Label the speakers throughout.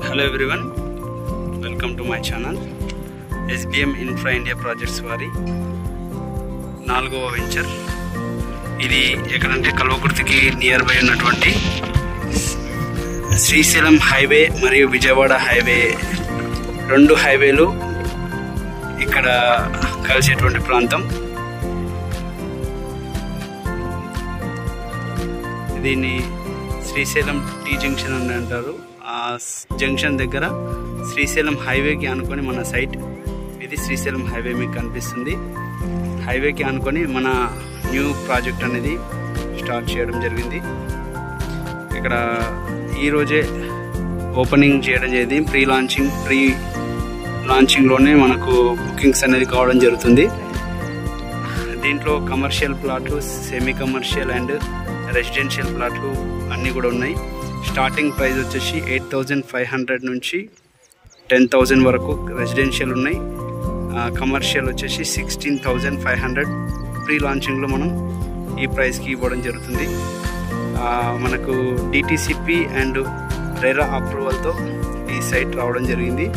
Speaker 1: Hello everyone, welcome to my channel. SBM Infra India Projects వారి 4వ venture. ఇది ఎక్కడంటే కల్వకుర్తికి నియర్ బై ఉన్నటువంటి శ్రీశైలం హైవే మరియు విజయవాడ హైవే, రెండు హైవేలు ఇక్కడ కలిసేటువంటి ప్రాంతం. దీన్ని శ్రీశైలం టీ జంక్షన్ అని అంటారు. ఆ జంక్షన్ దగ్గర శ్రీశైలం హైవేకి ఆనుకొని మన సైట్ ఇది. శ్రీశైలం హైవే మీకు కనిపిస్తుంది. హైవేకి ఆనుకొని మన న్యూ ప్రాజెక్ట్ అనేది స్టార్ట్ చేయడం జరిగింది. ఇక్కడ ఈరోజే ఓపెనింగ్ చేయడం జరిగింది. ప్రీ లాంచింగ్లోనే మనకు బుకింగ్స్ అనేది కావడం జరుగుతుంది. దీంట్లో కమర్షియల్ ప్లాట్లు, సెమీ కమర్షియల్ అండ్ రెసిడెన్షియల్ ప్లాట్లు అన్నీ కూడా ఉన్నాయి. స్టార్టింగ్ ప్రైస్ వచ్చేసి 8,500 నుంచి 10,000 వరకు రెసిడెన్షియల్ ఉన్నాయి. కమర్షియల్ వచ్చేసి 16,500. ప్రీ లాంచింగ్లో మనం ఈ ప్రైస్కి ఇవ్వడం జరుగుతుంది. మనకు డిటిసిపి అండ్ రెరా అప్రూవల్తో ఈ సైట్ రావడం జరిగింది.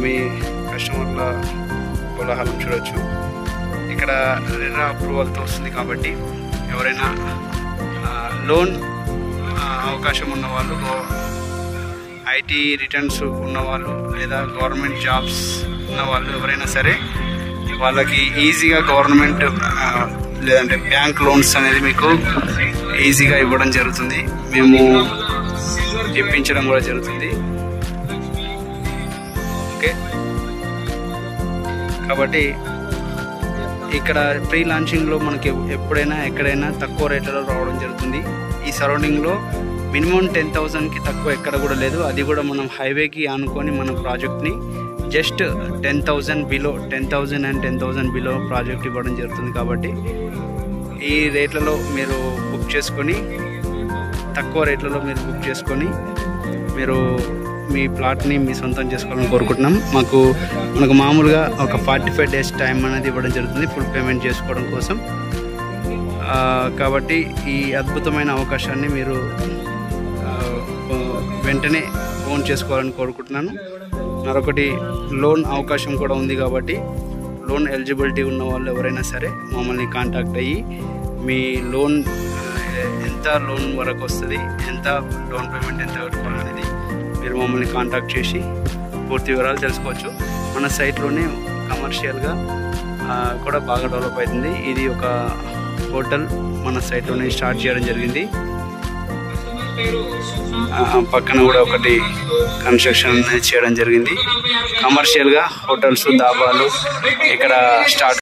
Speaker 1: మీ కస్టమర్ల కోలాహలం చూడవచ్చు. ఇక్కడ రెరా అప్రూవల్తో వస్తుంది కాబట్టి ఎవరైనా లోన్ అవకాశం ఉన్నవాళ్ళు, ఐటీ రిటర్న్స్ ఉన్నవాళ్ళు లేదా గవర్నమెంట్ జాబ్స్ ఉన్నవాళ్ళు ఎవరైనా సరే వాళ్ళకి ఈజీగా గవర్నమెంట్ లేదంటే బ్యాంక్ లోన్స్ అనేది మీకు ఈజీగా ఇవ్వడం జరుగుతుంది. మేము ఇప్పించడం కూడా జరుగుతుంది. ఓకే, కాబట్టి ఇక్కడ ప్రీ లాంచింగ్లో మనకి ఎప్పుడైనా ఎక్కడైనా తక్కువ రేట్లలో రావడం జరుగుతుంది. ఈ సరౌండింగ్లో మినిమం 10,000కి తక్కువ ఎక్కడ కూడా లేదు. అది కూడా మనం హైవేకి ఆనుకొని మన ప్రాజెక్ట్ని just 10,000 below, 10,000 and 10,000 below project ఇవ్వడం జరుగుతుంది. కాబట్టి ఈ రేట్లలో మీరు బుక్ చేసుకొని, తక్కువ రేట్లలో మీరు బుక్ చేసుకొని మీరు మీ ప్లాట్ని మీ సొంతం చేసుకోవాలని కోరుకుంటున్నాం. మనకు మామూలుగా ఒక 45 days టైం అనేది ఇవ్వడం జరుగుతుంది ఫుల్ పేమెంట్ చేసుకోవడం కోసం. కాబట్టి ఈ అద్భుతమైన అవకాశాన్ని మీరు వెంటనే ఫోన్ చేసుకోవాలని కోరుకుంటున్నాను. మరొకటి, లోన్ అవకాశం కూడా ఉంది కాబట్టి లోన్ ఎలిజిబిలిటీ ఉన్న వాళ్ళు ఎవరైనా సరే మమ్మల్ని కాంటాక్ట్ అయ్యి మీ లోన్ ఎంత లోన్ వరకు వస్తుంది, ఎంత డౌన్ పేమెంట్ ఎంత కట్టుకోవాలనేది మీరు మమ్మల్ని కాంటాక్ట్ చేసి పూర్తి వివరాలు తెలుసుకోవచ్చు. మన సైట్లోనే కమర్షియల్గా కూడా బాగా డెవలప్ అవుతుంది. ఇది ఒక హోటల్ మన సైట్లోనే స్టార్ట్ చేయడం జరిగింది. పక్కన కూడా ఒకటి కన్స్ట్రక్షన్ చేయడం జరిగింది. కమర్షియల్గా హోటల్స్, దాబాలు ఇక్కడ స్టార్ట్